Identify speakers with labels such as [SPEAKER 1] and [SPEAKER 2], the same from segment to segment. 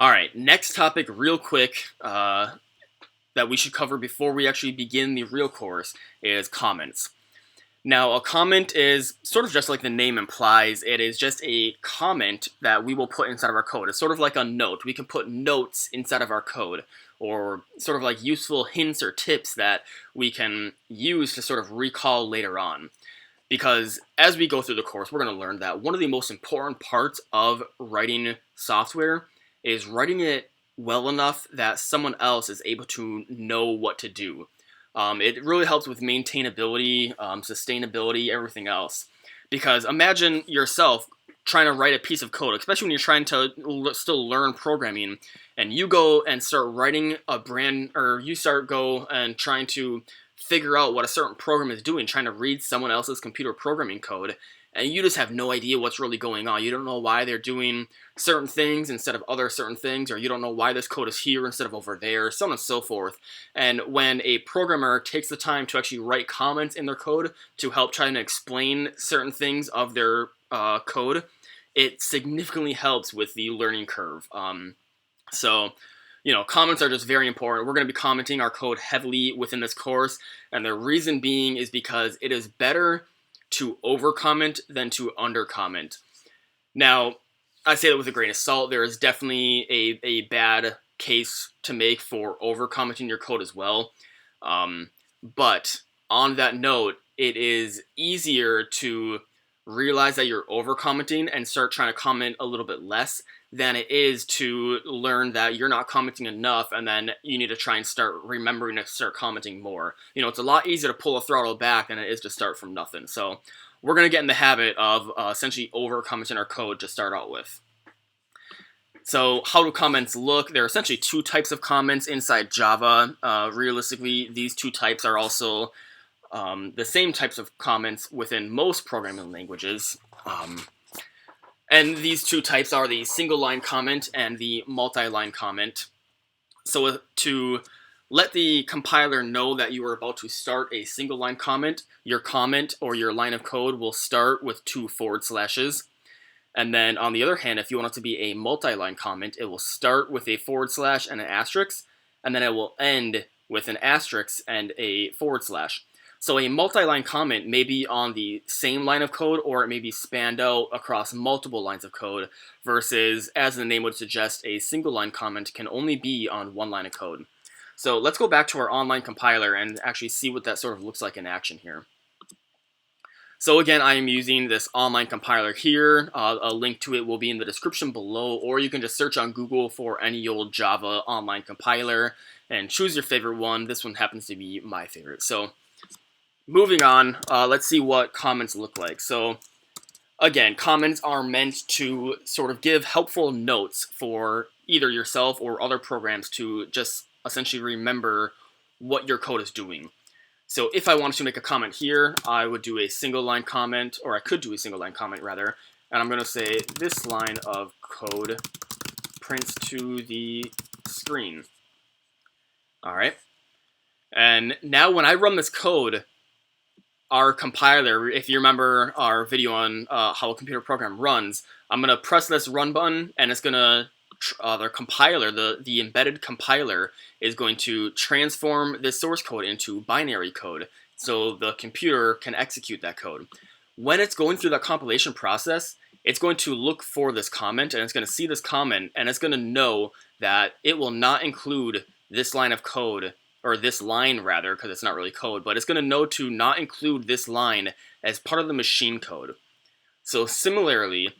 [SPEAKER 1] All right, next topic real quick that we should cover before we actually begin the real course is comments. Now, a comment is sort of just like the name implies. It is just a comment that we will put inside of our code. It's sort of like a note. We can put notes inside of our code, or sort of like useful hints or tips that we can use to sort of recall later on. Because as we go through the course, we're going to learn that one of the most important parts of writing software is writing it well enough that someone else is able to know what to do. It really helps with maintainability, sustainability, everything else. Because imagine yourself trying to write a piece of code, especially when you're trying to still learn programming, and you go and start writing you start go and trying to figure out what a certain program is doing, trying to read someone else's computer programming code, and you just have no idea what's really going on. You don't know why they're doing certain things instead of other certain things, or you don't know why this code is here instead of over there, so on and so forth. And when a programmer takes the time to actually write comments in their code to help try to explain certain things of their code, it significantly helps with the learning curve. Comments are just very important. We're going to be commenting our code heavily within this course, and the reason being is because it is better to over-comment than to under-comment. Now, I say that with a grain of salt. There is definitely a bad case to make for over-commenting your code as well. But on that note, it is easier to realize that you're over-commenting and start trying to comment a little bit less than it is to learn that you're not commenting enough, and then you need to try and start remembering to start commenting more. It's a lot easier to pull a throttle back than it is to start from nothing. So we're going to get in the habit of essentially over-commenting our code to start out with. So how do comments look? There are essentially two types of comments inside Java. Realistically, these two types are also the same types of comments within most programming languages. And these two types are the single-line comment and the multi-line comment. So to let the compiler know that you are about to start a single-line comment, your comment or your line of code will start with 2 forward slashes. And then on the other hand, if you want it to be a multi-line comment, it will start with a forward slash and an asterisk, and then it will end with an asterisk and a forward slash. So a multi-line comment may be on the same line of code, or it may be spanned out across multiple lines of code, versus, as the name would suggest, a single-line comment can only be on one line of code. So let's go back to our online compiler and actually see what that sort of looks like in action here. So again, I am using this online compiler here. A link to it will be in the description below, or you can just search on Google for any old Java online compiler and choose your favorite one. This one happens to be my favorite. So moving on, let's see what comments look like. So again, comments are meant to sort of give helpful notes for either yourself or other programs to just essentially remember what your code is doing. So if I wanted to make a comment here, I would do a single line comment, or I could do a single line comment rather, and I'm going to say this line of code prints to the screen. All right. And now when I run this code, our compiler, if you remember our video on how a computer program runs, I'm going to press this run button, and it's going to, the compiler, the embedded compiler is going to transform this source code into binary code so the computer can execute that code. When it's going through that compilation process, it's going to look for this comment, and it's going to see this comment, and it's going to know that it will not include this line of code, or this line rather, because it's not really code, but it's going to know to not include this line as part of the machine code. So similarly,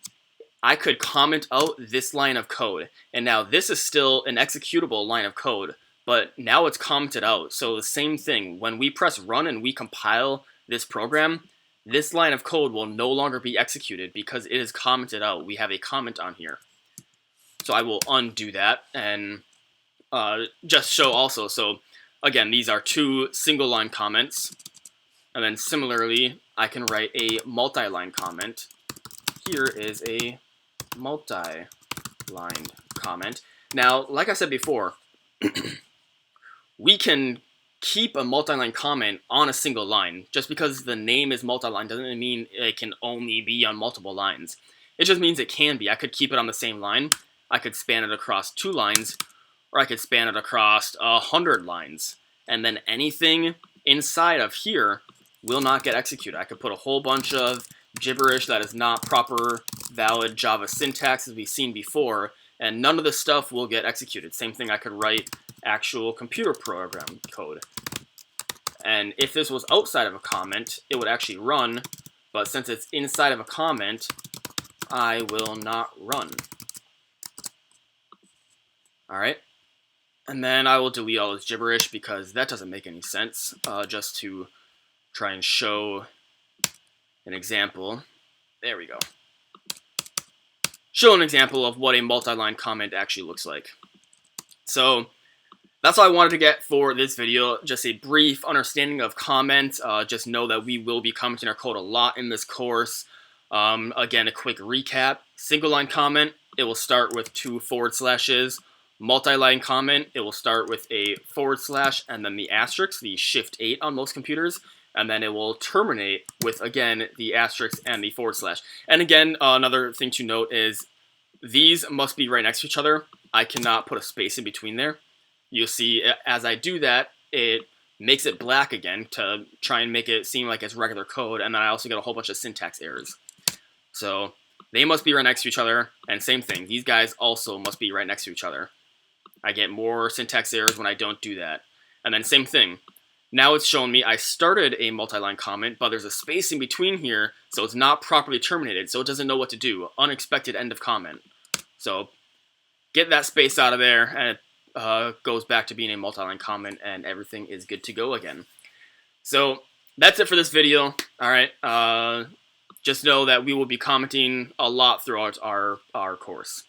[SPEAKER 1] I could comment out this line of code, and now this is still an executable line of code, but now it's commented out. So the same thing, when we press run and we compile this program, this line of code will no longer be executed because it is commented out. We have a comment on here. So I will undo that and just show also. So again, these are two single-line comments, and then similarly, I can write a multi-line comment. Here is a multi-line comment. Now, like I said before, we can keep a multi-line comment on a single line. Just because the name is multi-line doesn't mean it can only be on multiple lines. It just means it can be. I could keep it on the same line. I could span it across 2 lines, or I could span it across 100 lines. And then anything inside of here will not get executed. I could put a whole bunch of gibberish that is not proper, valid Java syntax as we've seen before, and none of this stuff will get executed. Same thing, I could write actual computer program code. And if this was outside of a comment, it would actually run, but since it's inside of a comment, I will not run. Alright, and then I will delete all this gibberish because that doesn't make any sense, just to try and show an example. There we go. Show an example of what a multi-line comment actually looks like. So that's all I wanted to get for this video, just a brief understanding of comments. Just know that we will be commenting our code a lot in this course. Again, a quick recap. Single line comment, it will start with 2 forward slashes. Multi-line comment, it will start with a forward slash and then the asterisk, the shift 8 on most computers. And then it will terminate with, again, the asterisk and the forward slash. And again, another thing to note is these must be right next to each other. I cannot put a space in between there. You'll see as I do that, it makes it black again to try and make it seem like it's regular code, and then I also get a whole bunch of syntax errors. So they must be right next to each other, and same thing, these guys also must be right next to each other. I get more syntax errors when I don't do that. And then same thing. Now it's showing me I started a multi-line comment, but there's a space in between here, so it's not properly terminated, so it doesn't know what to do. Unexpected end of comment. So get that space out of there, and it goes back to being a multi-line comment, and everything is good to go again. So that's it for this video. Alright, just know that we will be commenting a lot throughout our course.